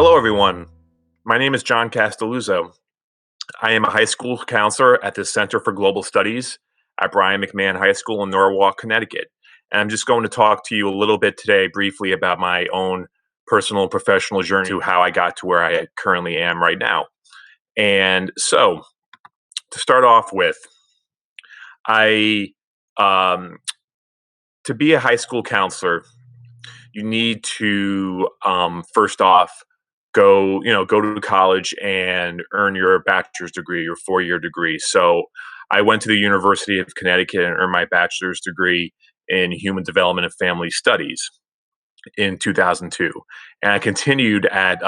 Hello, everyone. My name is John Castelluzzo. I am a high school counselor at the Center for Global Studies at Brian McMahon High School in Norwalk, Connecticut. And I'm just going to talk to you a little bit today, briefly, about my own personal and professional journey to how I got to where I currently am right now. And so, to start off with, I um, to be a high school counselor, you need to first off go to college and earn your bachelor's degree, your 4-year degree. So I went to the University of Connecticut and earned my bachelor's degree in human development and family studies in 2002, and I continued at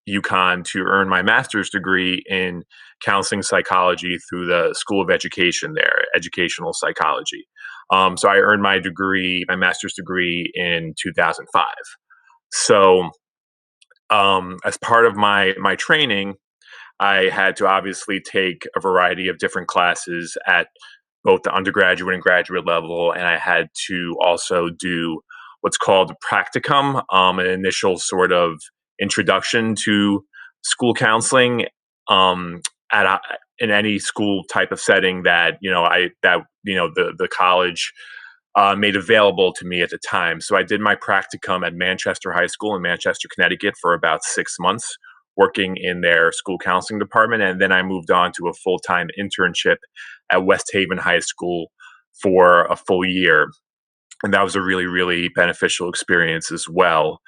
UConn to earn my master's degree in counseling psychology through the School of Education there, educational psychology. So I earned my master's degree in 2005. So as part of my training, I had to obviously take a variety of different classes at both the undergraduate and graduate level, and I had to also do what's called practicum, an initial sort of introduction to school counseling at in any school type of setting that the college made available to me at the time. So I did my practicum at Manchester High School in Manchester, Connecticut for about 6 months, working in their school counseling department. And then I moved on to a full time internship at West Haven High School for a full year. And that was a really, really beneficial experience as well.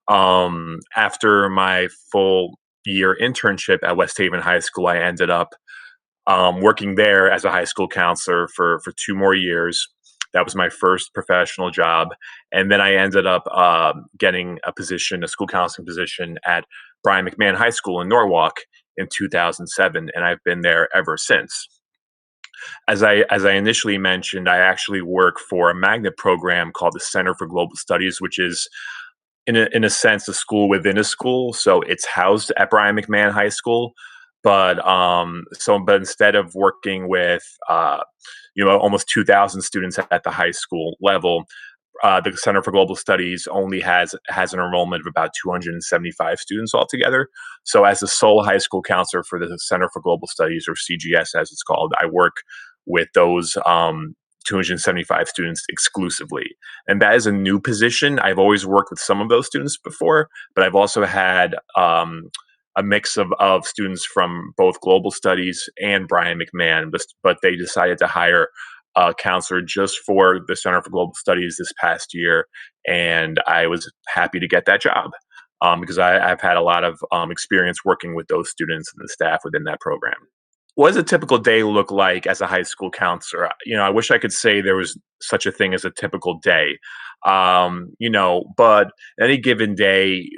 After my full year internship at West Haven High School, I ended up working there as a high school counselor for 2 more years. That was my first professional job. And then I ended up getting a school counseling position at Brian McMahon High School in Norwalk in 2007. And I've been there ever since. As I initially mentioned, I actually work for a magnet program called the Center for Global Studies, which is in a sense a school within a school. So it's housed at Brian McMahon High School, but instead of working with almost 2,000 students at the high school level, the Center for Global Studies only has an enrollment of about 275 students altogether. So as the sole high school counselor for the Center for Global Studies, or CGS as it's called, I work with those 275 students exclusively. And that is a new position. I've always worked with some of those students before, but I've also had a mix of students from both Global Studies and Brian McMahon, but they decided to hire a counselor just for the Center for Global Studies this past year, and I was happy to get that job because I've had a lot of experience working with those students and the staff within that program. What does a typical day look like as a high school counselor? I wish I could say there was such a thing as a typical day. But any given day,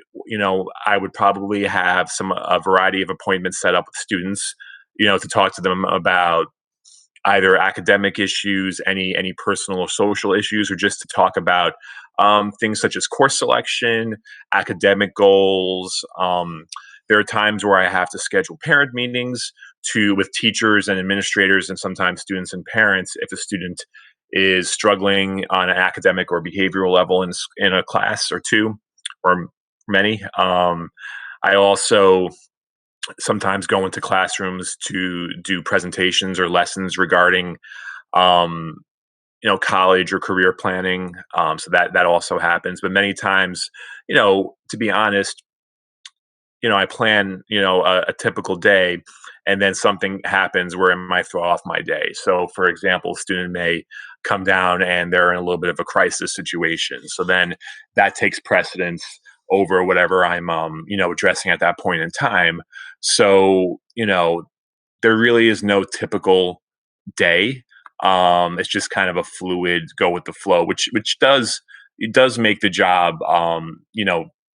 I would probably have a variety of appointments set up with students, to talk to them about either academic issues, any personal or social issues, or just to talk about things such as course selection, academic goals. There are times where I have to schedule parent meetings with teachers and administrators, and sometimes students and parents, if a student is struggling on an academic or behavioral level in a class or two or many. I also sometimes go into classrooms to do presentations or lessons regarding college or career planning. So that also happens. But many times, to be honest, I plan, a typical day, and then something happens where it might throw off my day. So, for example, a student may come down and they're in a little bit of a crisis situation. So then that takes precedence over whatever I'm, addressing at that point in time. So, there really is no typical day. It's just kind of a fluid, go with the flow, which does make the job,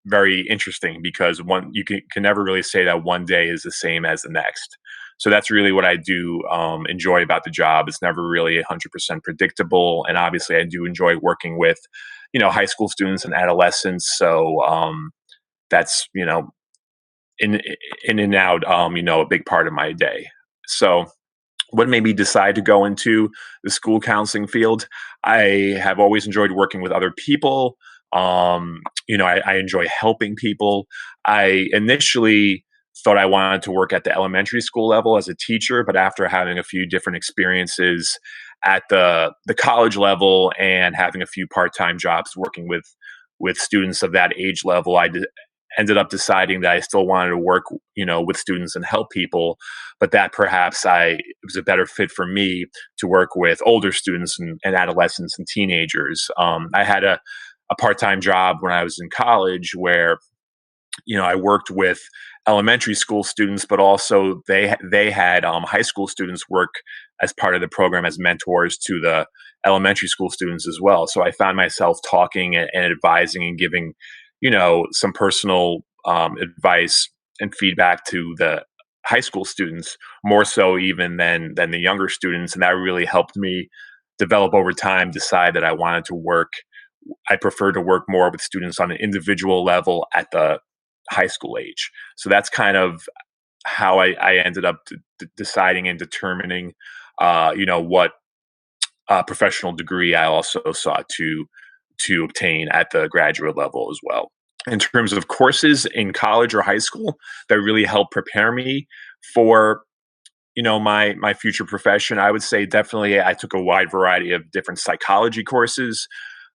very interesting, because you can never really say that one day is the same as the next. So that's really what I do enjoy about the job. It's never really 100% predictable, and obviously I do enjoy working with high school students and adolescents. So that's in and out, a big part of my day. So what made me decide to go into the school counseling field? I have always enjoyed working with other people. I enjoy helping people. I initially thought I wanted to work at the elementary school level as a teacher, but after having a few different experiences at the college level and having a few part-time jobs working with students of that age level, ended up deciding that I still wanted to work, with students and help people, but that perhaps it was a better fit for me to work with older students and adolescents and teenagers. I had a part-time job when I was in college where I worked with elementary school students, but also they had high school students work as part of the program as mentors to the elementary school students as well. So I found myself talking and advising and giving, some personal advice and feedback to the high school students more so even than the younger students, and that really helped me develop over time. Decide that I prefer to work more with students on an individual level at the high school age. So that's kind of how I ended up deciding and determining, what professional degree I also sought to obtain at the graduate level as well. In terms of courses in college or high school that really helped prepare me for my future profession, I would say definitely I took a wide variety of different psychology courses,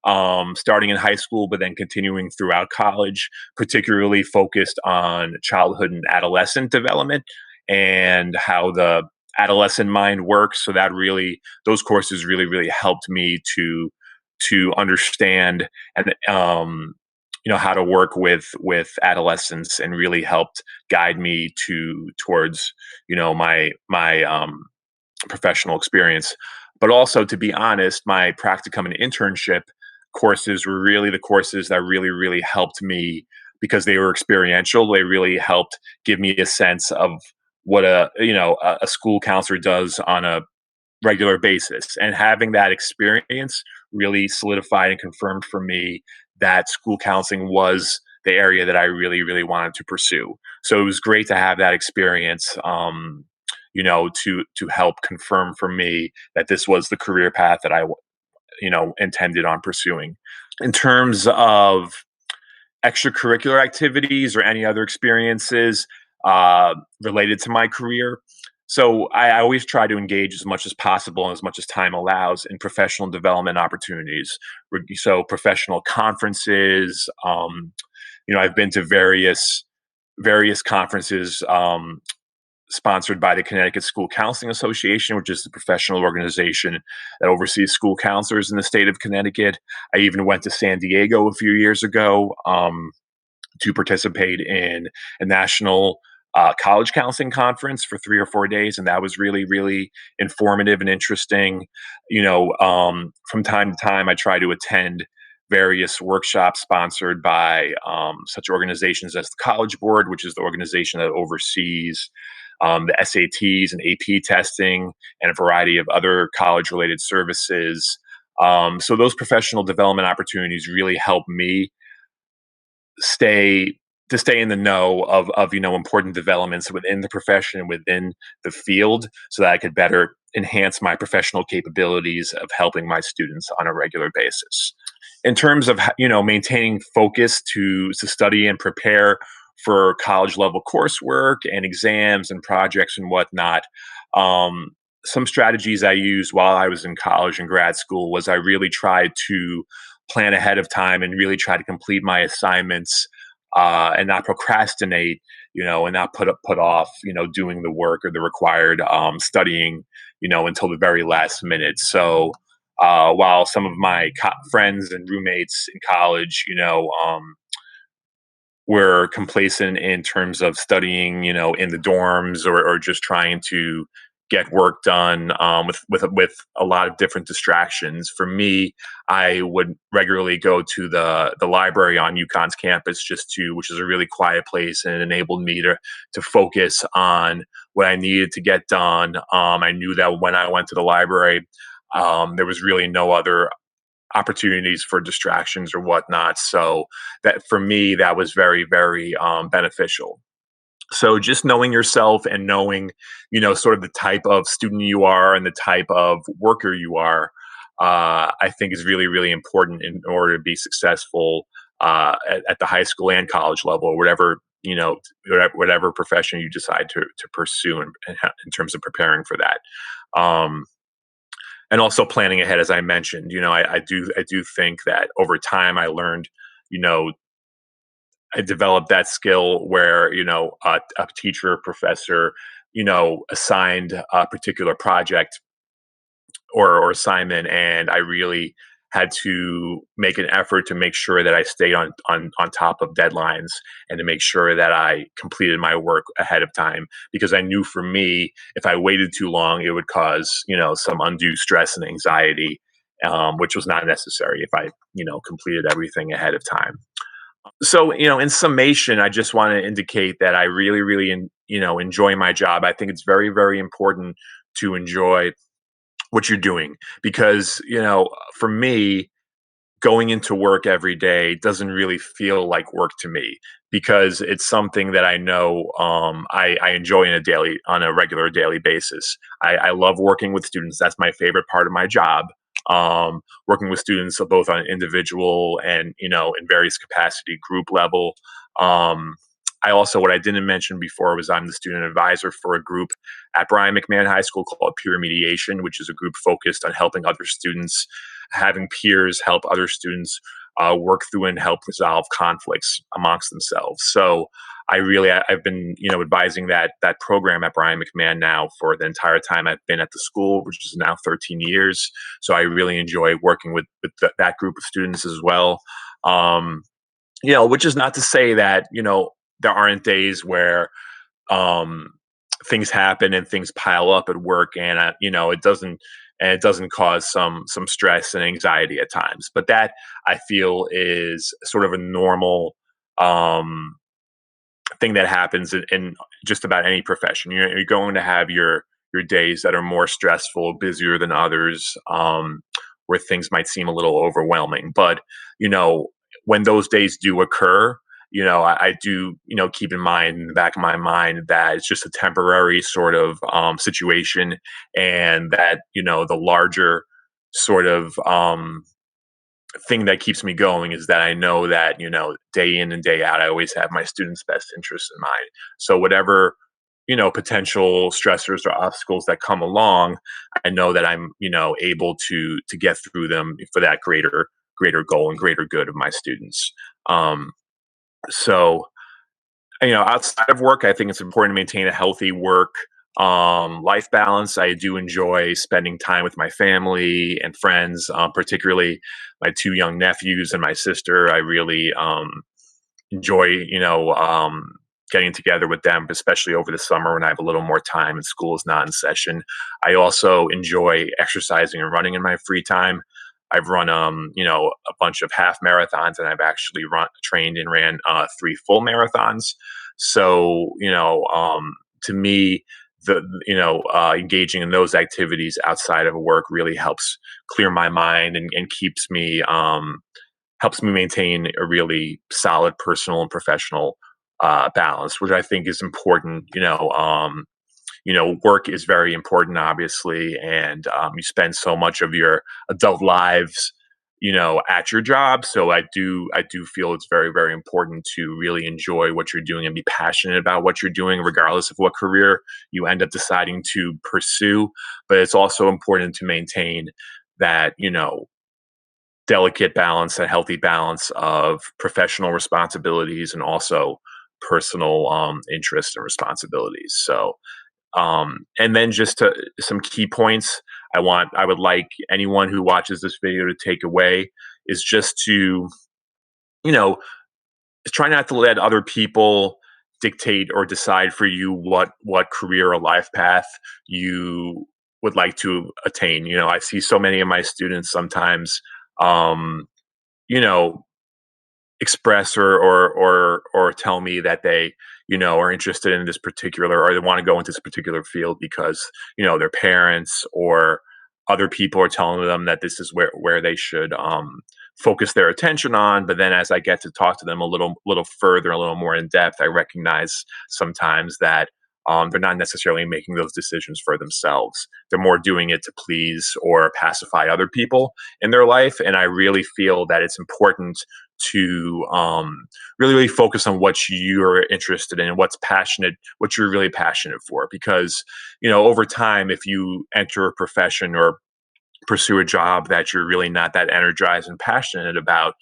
starting in high school, but then continuing throughout college, particularly focused on childhood and adolescent development and how the adolescent mind works. So those courses really helped me to understand and how to work with adolescents, and really helped guide me towards my professional experience. But also, to be honest, my practicum and internship courses were really the courses that really helped me because they were experiential. They really helped give me a sense of what a school counselor does on a regular basis. And having that experience really solidified and confirmed for me that school counseling was the area that I really wanted to pursue. So it was great to have that experience, to help confirm for me that this was the career path that I intended on pursuing. In terms of extracurricular activities or any other experiences related to my career. So I always try to engage as much as possible and as much as time allows in professional development opportunities. So professional conferences. I've been to various conferences sponsored by the Connecticut School Counseling Association, which is the professional organization that oversees school counselors in the state of Connecticut. I even went to San Diego a few years ago to participate in a national college counseling conference for 3 or 4 days, and that was really informative and interesting. From time to time, I try to attend various workshops sponsored by such organizations as the College Board, which is the organization that oversees the SATs and AP testing and a variety of other college-related services. So those professional development opportunities really help me stay stay in the know of important developments within the profession, within the field, so that I could better enhance my professional capabilities of helping my students on a regular basis. In terms of maintaining focus to study and prepare for college level coursework and exams and projects and whatnot, um, some strategies I used while I was in college and grad school was I really tried to plan ahead of time and really try to complete my assignments and not procrastinate, and not put off, doing the work or the required studying, until the very last minute. So while some of my friends and roommates in college, were complacent in terms of studying, in the dorms, or just trying to get work done with a lot of different distractions. For me, I would regularly go to the library on UConn's campus, which is a really quiet place, and it enabled me to focus on what I needed to get done. I knew that when I went to the library, there was really no other opportunities for distractions or whatnot. So that for me, that was very beneficial. So just knowing yourself and knowing, sort of the type of student you are and the type of worker you are, I think is really, really important in order to be successful at the high school and college level, or whatever, whatever profession you decide to pursue in terms of preparing for that. Um, and also planning ahead, as I mentioned. I do think that over time I learned, you know, I developed that skill where, a teacher, or professor, assigned a particular project or assignment, and I really had to make an effort to make sure that I stayed on top of deadlines, and to make sure that I completed my work ahead of time, because I knew for me, if I waited too long, it would cause, some undue stress and anxiety, which was not necessary if I, completed everything ahead of time. So, in summation, I just want to indicate that I really, really, enjoy my job. I think it's very, very important to enjoy what you're doing, because, for me, going into work every day doesn't really feel like work to me, because it's something that I know, I enjoy on a regular daily basis. I love working with students. That's my favorite part of my job. Working with students both on an individual and, in various capacity, group level. Um, I also, what I didn't mention before, was I'm the student advisor for a group at Brian McMahon High School called Peer Mediation, which is a group focused on helping other students, having peers help other students work through and help resolve conflicts amongst themselves. So I've been, advising that program at Brian McMahon now for the entire time I've been at the school, which is now 13 years. So I really enjoy working with that group of students as well. Um, which is not to say that, there aren't days where, um, things happen and things pile up at work, and it doesn't cause some stress and anxiety at times. But that, I feel, is sort of a normal, um, thing that happens in just about any profession. You're going to have your days that are more stressful, busier than others, where things might seem a little overwhelming. But, you know, when those days do occur, I do, keep in mind, in the back of my mind, that it's just a temporary sort of situation, and that, the larger sort of thing that keeps me going is that I know that, day in and day out, I always have my students' best interests in mind. So whatever, potential stressors or obstacles that come along, I know that I'm, able to get through them for that greater goal and greater good of my students. Um, so outside of work, I think it's important to maintain a healthy work life balance. I do enjoy spending time with my family and friends, particularly my two young nephews and my sister. I really enjoy, getting together with them, especially over the summer when I have a little more time and school is not in session. I also enjoy exercising and running in my free time. I've run, a bunch of half marathons, and I've actually trained and ran three full marathons. So, to me, engaging in those activities outside of work really helps clear my mind, and helps me maintain a really solid personal and professional balance, which I think is important. Work is very important, obviously, and you spend so much of your adult lives, at your job. So I do feel it's very, very important to really enjoy what you're doing and be passionate about what you're doing, regardless of what career you end up deciding to pursue. But it's also important to maintain that, delicate balance, a healthy balance of professional responsibilities and also personal interests and responsibilities. So, and then just some key points I would like anyone who watches this video to take away is just to, you know, try not to let other people dictate or decide for you what career or life path you would like to attain. I see so many of my students sometimes, um, you know, express or tell me that they are interested in this particular, or they want to go into this particular field because their parents or other people are telling them that this is where they should focus their attention on. But then as I get to talk to them a little further, a little more in depth, I recognize sometimes that they're not necessarily making those decisions for themselves. They're more doing it to please or pacify other people in their life. And I really feel that it's important to really focus on what you're interested in, what you're really passionate for. Because, over time, if you enter a profession or pursue a job that you're really not that energized and passionate about,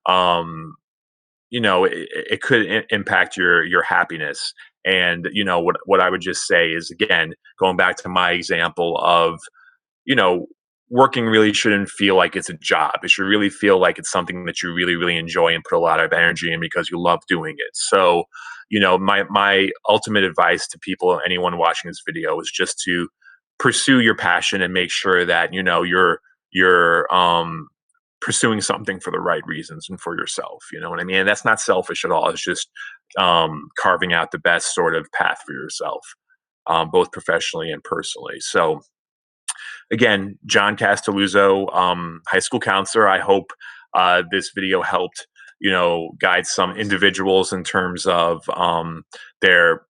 um, it could impact your happiness. And what I would just say is, again, going back to my example of, you know, working really shouldn't feel like it's a job. It should really feel like it's something that you really, really enjoy and put a lot of energy in because you love doing it. So, my ultimate advice to people, anyone watching this video, is just to pursue your passion and make sure that you're pursuing something for the right reasons and for yourself. You know what I mean? And that's not selfish at all. It's just carving out the best sort of path for yourself, both professionally and personally. So, again, John Castelluzzo, high school counselor. I hope this video helped, guide some individuals in terms of their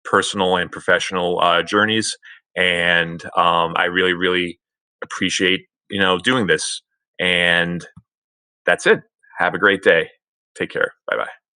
personal and professional journeys. And I really, really appreciate, doing this. And that's it. Have a great day. Take care. Bye bye.